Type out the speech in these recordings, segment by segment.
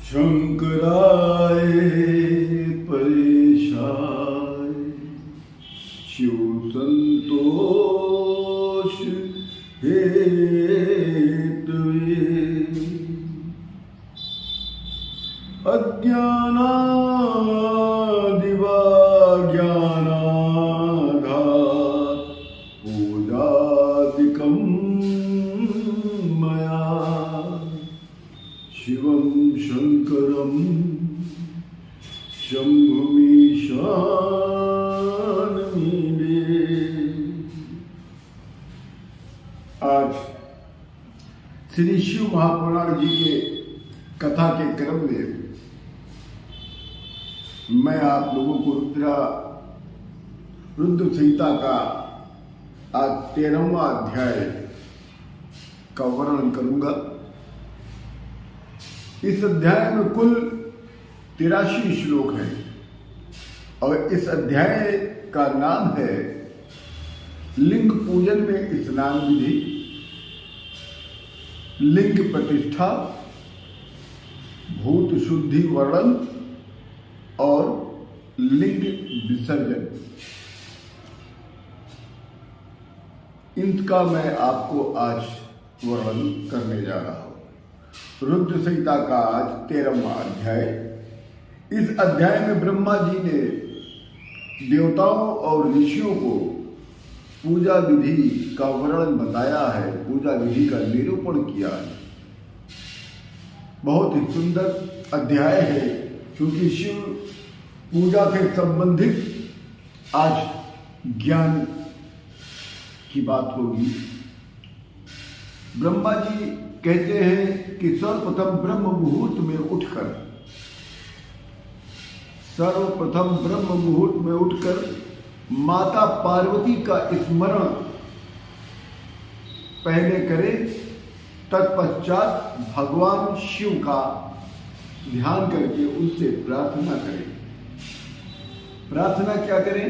शंकराय परेशाय शिव संतोष Hathaway अज्ञानादिवा ज्ञानाघात पूजादिकं मया शिवं शंकरं शंभुमीशानमीडे। आज श्री शिव महापुराण जी के कथा के क्रम में मैं आप लोगों को रुद्र संहिता का आज 13वां अध्याय का वर्णन करूंगा। इस अध्याय में कुल 83 श्लोक हैं और इस अध्याय का नाम है लिंग पूजन में स्नान विधि, लिंग प्रतिष्ठा, भूत शुद्धि वर्णन और लिंग विसर्जन। इनका मैं आपको आज वर्णन करने जा रहा हूं। रुद्र संहिता का आज 13वां अध्याय। इस अध्याय में ब्रह्मा जी ने देवताओं और ऋषियों को पूजा विधि का वर्णन बताया है, पूजा विधि का निरूपण किया है। बहुत ही सुंदर अध्याय है क्योंकि शिव पूजा के संबंधित आज ज्ञान की बात होगी। ब्रह्मा जी कहते हैं कि सर्वप्रथम ब्रह्म मुहूर्त में उठकर माता पार्वती का स्मरण पहले करें, तत्पश्चात भगवान शिव का ध्यान करके उनसे प्रार्थना करें। प्रार्थना क्या करें?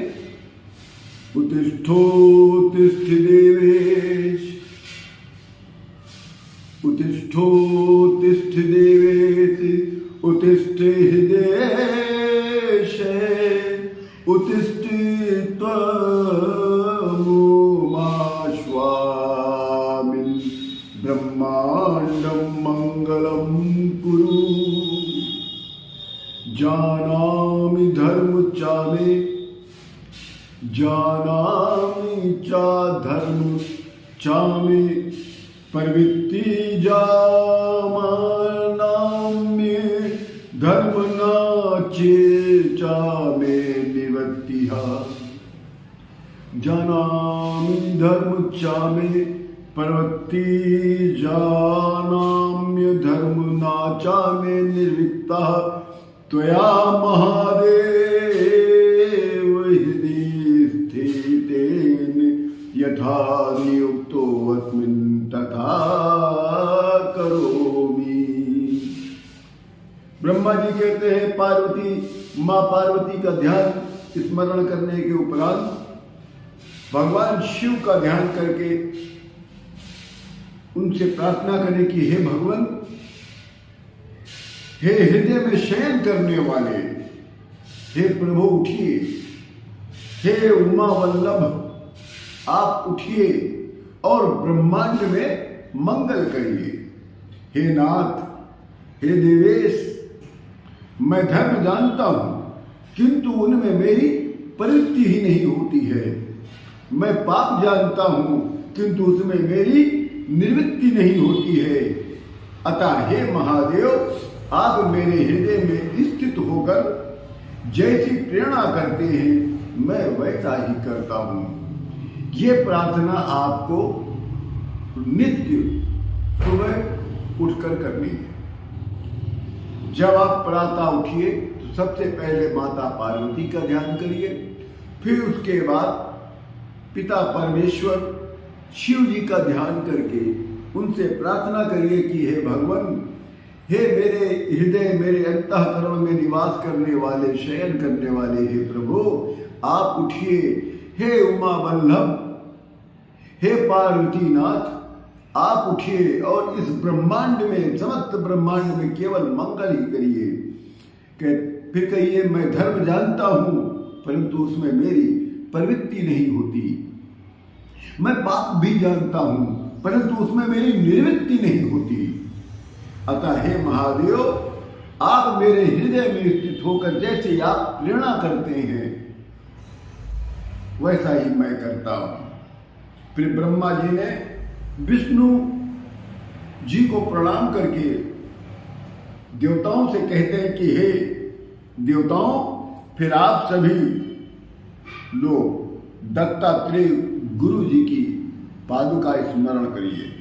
उत्तिष्ठोत्तिष्ठ देवेश, उत्तिष्ठोत्तिष्ठ देवेश, उत्तिष्ठ हृदेश, उत्तिष्ठ त्वमुमाश्वामिन् ब्रह्माण्डं मंगलं कुरु। जानामि धर्म चामे, जानामि चा धर्म चामे, प्रवृत्ति जामानाम्ये धर्म नाचे चामे निवृत्तिहा। जानामि धर्म चामे, प्रवृत्ति जानाम्य धर्म नाचा में निर्वित्ता। त्वया महादेव हृदय स्थितेन यथा नियुक्तो अस्मिन् तथा करोमि। ब्रह्मा जी कहते हैं पार्वती, मां पार्वती का ध्यान स्मरण करने के उपरांत भगवान शिव का ध्यान करके उनसे प्रार्थना करें कि हे भगवान, हे हृदय में शयन करने वाले, हे प्रभु उठिए, हे उमा वल्लभ आप उठिए और ब्रह्मांड में मंगल करिए। हे नाथ, हे देवेश, मैं धर्म जानता हूं किंतु उनमें मेरी प्रवृत्ति ही नहीं होती है। मैं पाप जानता हूं किंतु उसमें मेरी निवृत्ति नहीं होती है। अतः हे महादेव, आप मेरे हृदय में स्थित होकर जैसी प्रेरणा करते हैं मैं वैसा ही करता हूं। ये प्रार्थना आपको नित्य सुबह उठकर करनी है। जब आप प्रातः उठिए तो सबसे पहले माता पार्वती का ध्यान करिए, फिर उसके बाद पिता परमेश्वर शिव जी का ध्यान करके उनसे प्रार्थना करिए कि हे भगवान, हे मेरे हृदय, मेरे अंतःकरण में निवास करने वाले, शयन करने वाले हे प्रभु आप उठिए। हे उमा वल्लभ, हे पार्वतीनाथ आप उठिए और इस ब्रह्मांड में, समस्त ब्रह्मांड में केवल मंगल ही करिए। फिर कहिए, मैं धर्म जानता हूं परंतु उसमें मेरी प्रवृत्ति नहीं होती। मैं पाप भी जानता हूं परंतु उसमें मेरी निवृत्ति नहीं होती। अतः हे महादेव, आप मेरे हृदय में स्थित होकर जैसे आप प्रेरणा करते हैं वैसा ही मैं करता हूं। फिर ब्रह्मा जी ने विष्णु जी को प्रणाम करके देवताओं से कहते हैं कि हे देवताओं, फिर आप सभी लोग दत्तात्रेय गुरु जी की पादुका स्मरण करिए।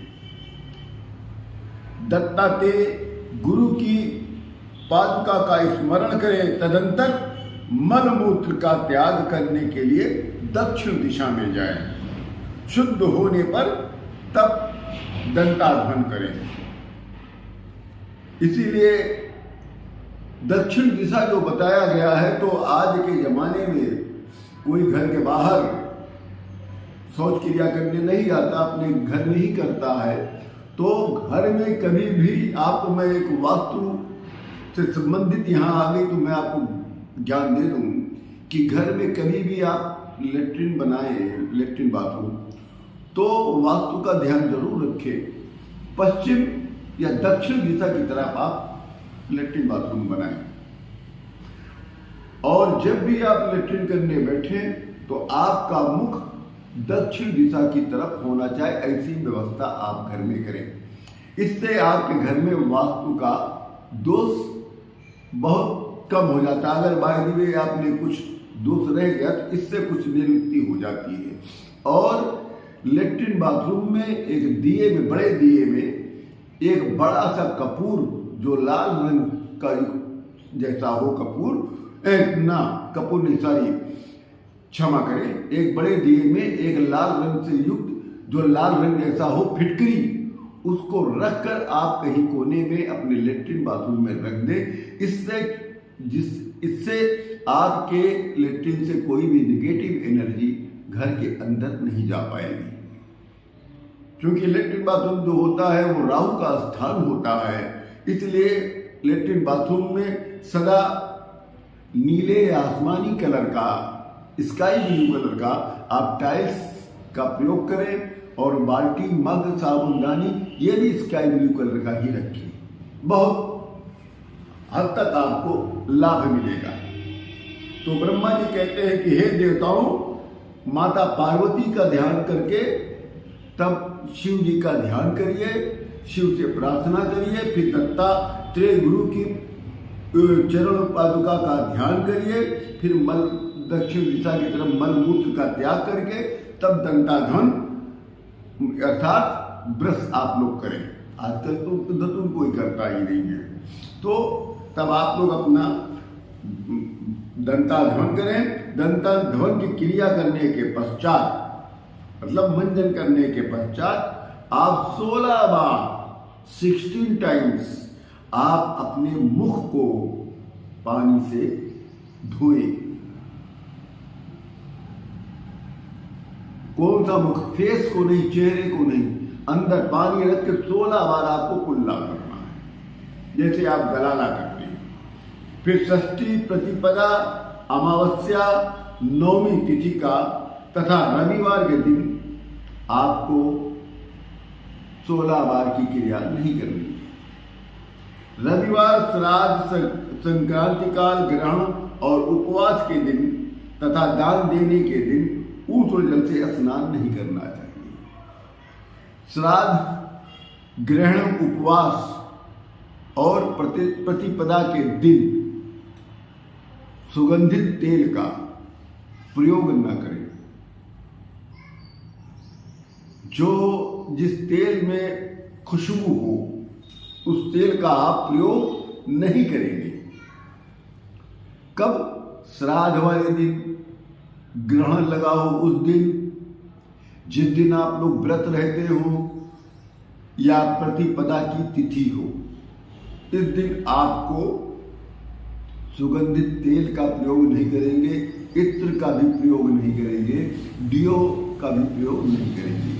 दत्तात्रेय गुरु की पादुका का स्मरण करें। तदंतर मल मूत्र का त्याग करने के लिए दक्षिण दिशा में जाएं। शुद्ध होने पर तब दंताध्वन करें। इसीलिए दक्षिण दिशा जो बताया गया है, तो आज के जमाने में कोई घर के बाहर शौच क्रिया करने नहीं जाता, अपने घर में ही करता है। तो घर में कभी भी आपको मैं एक वास्तु से संबंधित यहाँ आ गई तो मैं आपको ज्ञान दे दूँ कि घर में कभी भी आप लेट्रिन बनाए, लेट्रिन बाथरूम, तो वास्तु का ध्यान जरूर रखें। पश्चिम या दक्षिण दिशा की तरफ आप लेट्रिन बाथरूम बनाएं। और जब भी आप लेट्रिन करने बैठे तो आपका मुख दक्षिण दिशा की तरफ होना चाहिए। ऐसी व्यवस्था आप घर में करें। इससे आपके घर में वास्तु का दोष बहुत कम हो जाता है। अगर बाय द वे आपने कुछ दोष रह गया तो इससे कुछ निवृत्ति हो जाती है। और लेट्रिन बाथरूम में एक दिए में, बड़े दिए में एक बड़ा सा कपूर, जो लाल रंग का जैसा हो कपूर, कपूर नहीं, सॉरी, क्षमा करें, एक बड़े दिए में एक लाल रंग से युक्त, जो लाल रंग जैसा हो, फिटकरी, उसको रखकर आप कहीं कोने में अपने लेट्रिन बाथरूम में रख दें। इससे आपके लेट्रिन से कोई भी निगेटिव एनर्जी घर के अंदर नहीं जा पाएगी। क्योंकि लेट्रिन बाथरूम जो होता है वो राहु का स्थान होता है। इसलिए लेट्रिन बाथरूम में सदा नीले आसमानी कलर का, स्काई ब्लू कलर का आप टाइल्स का प्रयोग करें। और बाल्टी, मग, साबुनदानी ये भी स्काई ब्लू कलर का ही रखें। बहुत हद तक आपको लाभ मिलेगा। तो ब्रह्मा जी कहते हैं कि हे देवताओं, माता पार्वती का ध्यान करके तब शिव जी का ध्यान करिए, शिव से प्रार्थना करिए। फिर दत्तात्रेय गुरु की चरण पादुका का ध्यान करिए। फिर दक्षिण दिशा की तरफ मल मूत्र का त्याग करके तब दंताध्वन अर्थात ब्रश आप लोग करें। आजकल तो दतुन कोई करता ही नहीं है। तो तब आप लोग अपना दंताध्वन करें। दंताध्वन की क्रिया करने के पश्चात, मतलब मंजन करने के पश्चात, आप 16 बार 16 टाइम्स आप अपने मुख को पानी से धोएं। कौन सा मुख? फेस को नहीं, चेहरे को नहीं, अंदर पानी रख के 16 बार आपको कुल्ला करना है, जैसे आप गलाला करते हैं। फिर षष्ठी, प्रतिपदा, अमावस्या, नौमी तिथि का तथा रविवार के दिन आपको 16 बार की क्रिया नहीं करनी है। रविवार, श्राद्ध, संक्रांति काल, ग्रहण और उपवास के दिन तथा दान देने के दिन ऊष्ण जल से स्नान नहीं करना चाहिए। श्राद्ध, ग्रहण, उपवास और प्रतिपदा के दिन सुगंधित तेल का प्रयोग न करें। जिस तेल में खुशबू हो उस तेल का आप प्रयोग नहीं करेंगे। कब? श्राद्ध वाले दिन, ग्रहण लगा हो उस दिन, जिस दिन आप लोग व्रत रहते हो या प्रतिपदा की तिथि हो, इस दिन आपको सुगंधित तेल का प्रयोग नहीं करेंगे, इत्र का भी प्रयोग नहीं करेंगे, डियो का भी प्रयोग नहीं करेंगे।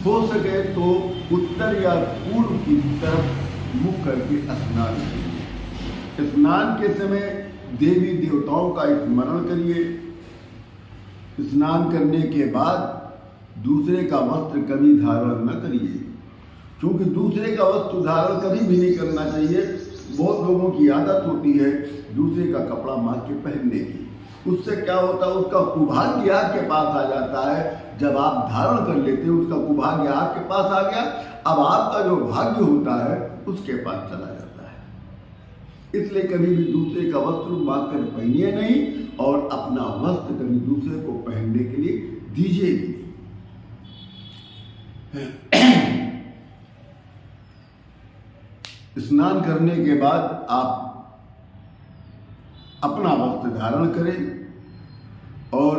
हो सके तो उत्तर या पूर्व की तरफ मुख करके स्नान करिए। स्नान के समय देवी देवताओं का स्मरण करिए। स्नान करने के बाद दूसरे का वस्त्र कभी धारण न करिए, क्योंकि दूसरे का वस्त्र धारण कभी भी नहीं करना चाहिए। बहुत लोगों की आदत होती है दूसरे का कपड़ा मांग के पहनने की। उससे क्या होता है, उसका कुभाग्य आपके पास आ जाता है। जब आप धारण कर लेते हैं उसका कुभाग्य आपके पास आ गया, अब आपका जो भाग्य होता है उसके पास चला जाता है। इसलिए कभी भी दूसरे का वस्त्र मांग कर पहनिए नहीं, और अपना वस्त्र कभी दूसरे को पहनने के लिए दीजिए भी नहीं। स्नान करने के बाद आप अपना वस्त्र धारण करें और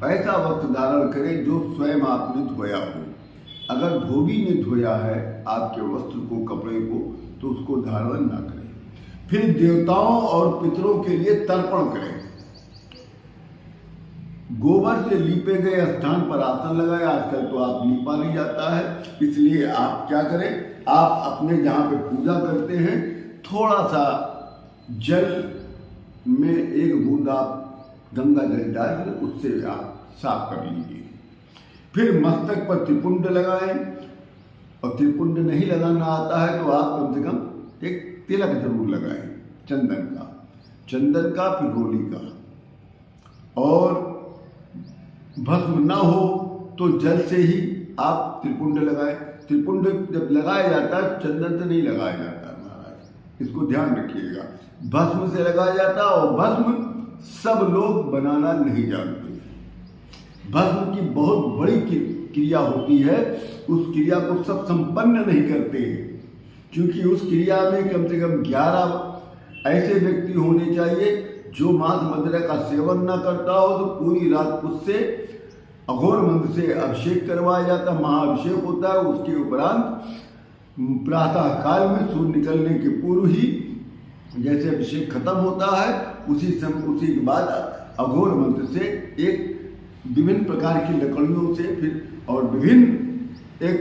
ऐसा वस्त्र धारण करें जो स्वयं आपने धोया हो। अगर धोबी ने धोया है आपके वस्त्र को, कपड़े को, तो उसको धारण ना करें। फिर देवताओं और पितरों के लिए तर्पण करें। गोबर से लीपे गए स्थान पर आसन लगाए। आजकल तो आप लीपा नहीं जाता है, इसलिए आप क्या करें, आप अपने जहाँ पे पूजा करते हैं थोड़ा सा जल में एक बूंद आप गंगा जल डाल उससे आप साफ कर लीजिए। फिर मस्तक पर त्रिपुंड लगाएं, और त्रिपुंड नहीं लगाना आता है तो आप कम से कम एक तिलक जरूर लगाएं, चंदन का फिर रोली का। और भस्म ना हो तो जल से ही आप त्रिपुंड लगाएं। त्रिपुंड जब लगाया जाता है चंदन से नहीं लगाया जाता महाराज, इसको ध्यान रखिएगा। भस्म से लगाया जाता है, और भस्म सब लोग बनाना नहीं जानते। भस्म की बहुत बड़ी क्रिया होती है, उस क्रिया को सब संपन्न नहीं करते हैं, क्योंकि उस क्रिया में कम से कम 11 ऐसे व्यक्ति होने चाहिए जो मांस मदिरा का सेवन न करता हो। तो पूरी रात उससे अघोर मंत्र से अभिषेक करवाया जाता, महाअभिषेक होता है। उसके उपरांत प्रातः काल में सूर्य निकलने के पूर्व ही जैसे अभिषेक खत्म होता है, उसी के बाद अघोर मंत्र से एक विभिन्न प्रकार की लकड़ियों से फिर और विभिन्न एक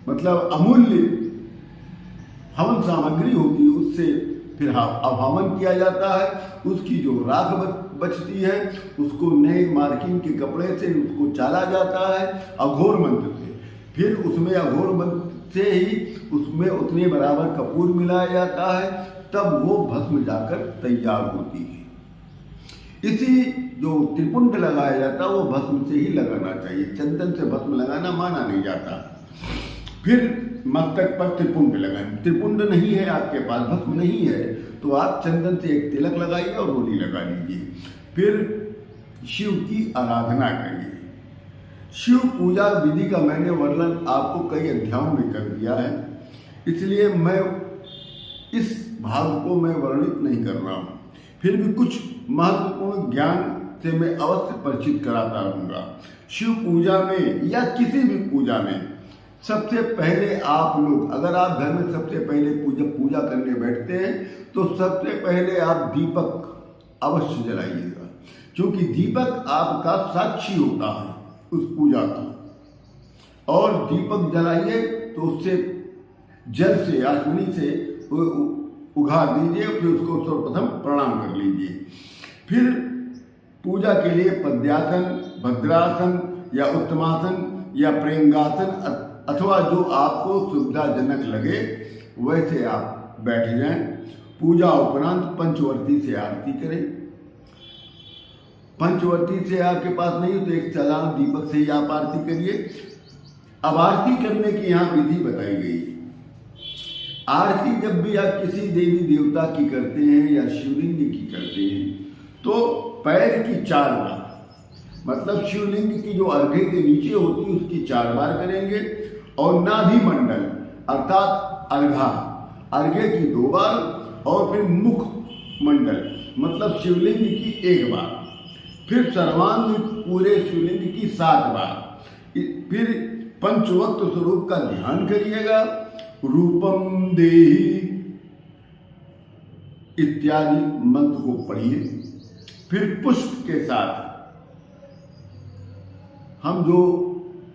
मतलब अमूल्य हवन सामग्री होती है, उससे फिर हवन किया जाता है। उसकी जो राख बचती है उसको नए मार्किंग के कपड़े से उसको चाला जाता है अघोर मंत्र से। फिर उसमें अघोर मंत्र से ही उसमें उतने बराबर कपूर मिलाया जाता है, तब वो भस्म जाकर तैयार होती है। इसी जो त्रिपुंड लगाया जाता है वो भस्म से ही लगाना चाहिए, चंदन से भस्म लगाना माना नहीं जाता। फिर मस्तक पर त्रिपुंड लगाएं। त्रिपुंड नहीं है आपके पास, भस्म नहीं है, तो आप चंदन से एक तिलक लगाइए और रोली लगा लीजिए। फिर शिव की आराधना करिए। शिव पूजा विधि का मैंने वर्णन आपको कई अध्यायों में कर दिया है, इसलिए मैं इस भाग को मैं वर्णित नहीं कर रहा हूँ। फिर भी कुछ महत्वपूर्ण ज्ञान से मैं अवश्य परिचित कराता रहूँगा। शिव पूजा में या किसी भी पूजा में सबसे पहले आप लोग, अगर आप घर में सबसे पहले पूजा करने बैठते हैं तो सबसे पहले आप दीपक अवश्य जलाइएगा, क्योंकि दीपक आपका साक्षी होता है उस पूजा का। और दीपक जलाइए तो उससे जल से अग्नि से उघाड़ दीजिए, फिर उसको सर्वप्रथम प्रणाम कर लीजिए। फिर पूजा के लिए पद्यासन, भद्रासन या उत्तमासन या प्रेंगासन अथवा जो आपको सुविधाजनक लगे वैसे आप बैठ जाएं। पूजा उपरांत पंचवर्ती से आरती करें। पंचवर्ती से आपके पास नहीं हो तो एक साधारण दीपक से ही आप आरती करिए। अब आरती करने की यहाँ विधि बताई गई। आरती जब भी आप किसी देवी देवता की करते हैं या शिवलिंग की करते हैं तो पैर की 4 बार, मतलब शिवलिंग की जो अर्घे के नीचे होती है उसकी 4 बार करेंगे, और नाभि मंडल अर्थात अर्घे की 2 बार, और फिर मुख मंडल मतलब शिवलिंग की 1 बार, फिर सर्वांग पूरे शिवलिंग की 7 बार। फिर पंचवक्त स्वरूप का ध्यान करिएगा। रूपम देहि इत्यादि मंत्र को पढ़िए। फिर पुष्प के साथ हम जो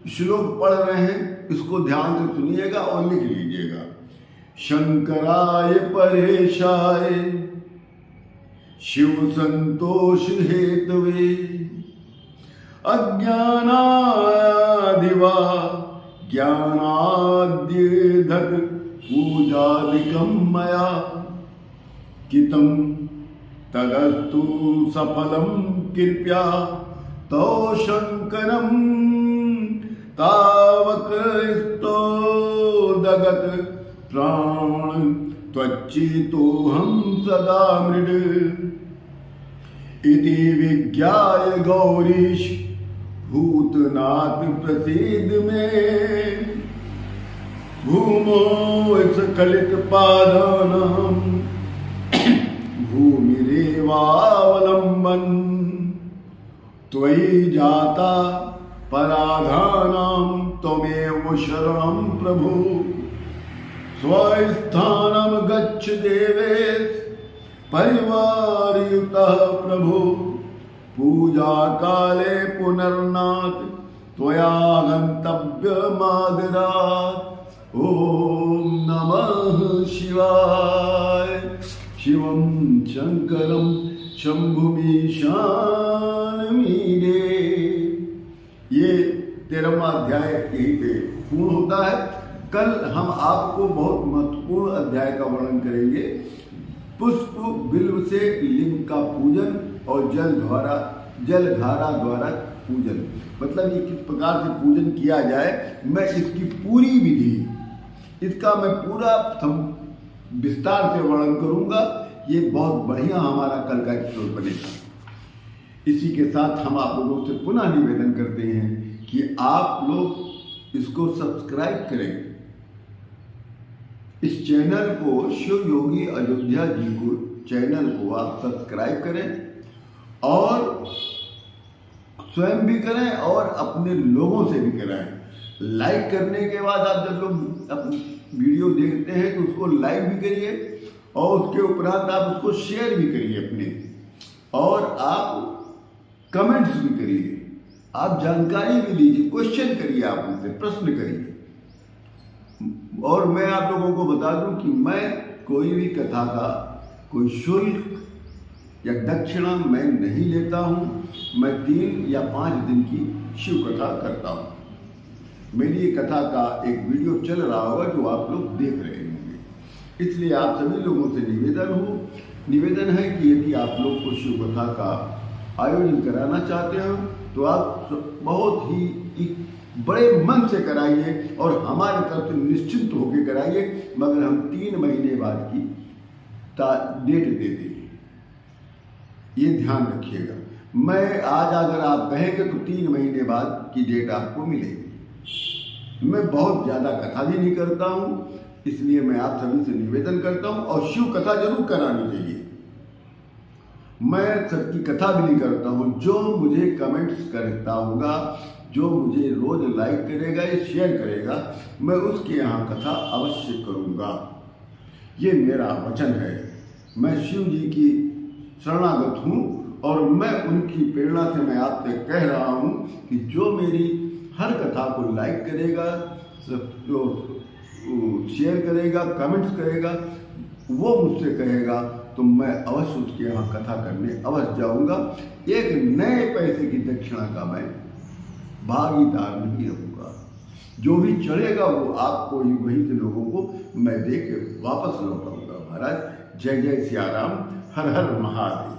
श्लोक पढ़ रहे हैं, इसको ध्यान से सुनिएगा और लिख लीजिएगा। शंकराय परेशाय शिव संतोष हेतवे अज्ञानादिवा ज्ञानाद्येधक पूजादिकं मया कितं तदस्तु सफलं कृपया तो शंकरं तावकस्तोदगत प्राण त्वच्चितोऽहं सदा मृड इति विज्ञाय गौरीश भूतनाथ प्रसीद में भूमो स्खलित पादानां भूमिरेवावलम्बन त्वयि जाता पराधानां त्वमेव शरणं प्रभु स्वस्थानं गच्छ देवेश परिवारयुतः प्रभु पूजा काले पुनर्नाथ त्वया गन्तव्यमादरात्। ओम नमः शिवाय। शिवं शंकरं शंभुमीशानमीडे। ये 13वां अध्याय यहीं पे पूर्ण होता है। कल हम आपको बहुत महत्वपूर्ण अध्याय का वर्णन करेंगे। पुष्प बिल्व से लिंग का पूजन और जलधारा द्वारा पूजन, मतलब ये किस प्रकार से पूजन किया जाए, मैं इसकी पूरी विधि, इसका मैं पूरा विस्तार से वर्णन करूंगा। ये बहुत बढ़िया हमारा कल का एपिसोड बनेगा। इसी के साथ हम आप लोगों से पुनः निवेदन करते हैं कि आप लोग इसको सब्सक्राइब करें। इस चैनल को, शिव योगी अयोध्या जी को चैनल को आप सब्सक्राइब करें और स्वयं भी करें और अपने लोगों से भी कराएं। लाइक करने के बाद आप जब लोग अपनी वीडियो देखते हैं तो उसको लाइक भी करिए और उसके उपरांत आप उसको शेयर भी करिए अपने, और आप कमेंट्स भी करिए, आप जानकारी भी दीजिए, क्वेश्चन करिए, आप उनसे प्रश्न करिए। और मैं आप लोगों को बता दूं कि मैं कोई भी कथा का कोई शुल्क या दक्षिणा मैं नहीं लेता हूं। मैं 3 या 5 दिन की शिव कथा करता हूं। मेरी ये कथा का एक वीडियो चल रहा होगा जो आप लोग देख रहे होंगे। इसलिए आप सभी लोगों से निवेदन है कि यदि आप लोग को शिव कथा का आयोजन कराना चाहते हो तो आप बहुत ही बड़े मन से कराइए और हमारे तरफ से निश्चिंत होकर कराइए, मगर हम 3 महीने बाद की डेट दे देंगे, ये ध्यान रखिएगा। मैं आज अगर आप कहेंगे तो 3 महीने बाद की डेट आपको मिलेगी। मैं बहुत ज़्यादा कथा भी नहीं करता हूँ, इसलिए मैं आप सभी से निवेदन करता हूँ, और शिव कथा जरूर करानी चाहिए। मैं सबकी कथा भी नहीं करता हूँ। जो मुझे कमेंट्स करता होगा, जो मुझे रोज लाइक करेगा या शेयर करेगा, मैं उसके यहाँ कथा अवश्य करूँगा। ये मेरा वचन है। मैं शिव जी की शरणागत हूँ और मैं उनकी प्रेरणा से मैं आपसे कह रहा हूँ कि जो मेरी हर कथा को लाइक करेगा, शेयर करेगा, कमेंट्स करेगा, वो मुझसे कहेगा तो मैं अवश्य उसके यहाँ कथा करने अवश्य जाऊँगा। एक नए पैसे की दक्षिणा का मैं भागीदार नहीं रहूँगा। जो भी चढ़ेगा वो आपको ही, वहीं से लोगों को मैं दे के वापस लौटाऊँगा। महाराज जय जय सिया राम, हर हर महादेव।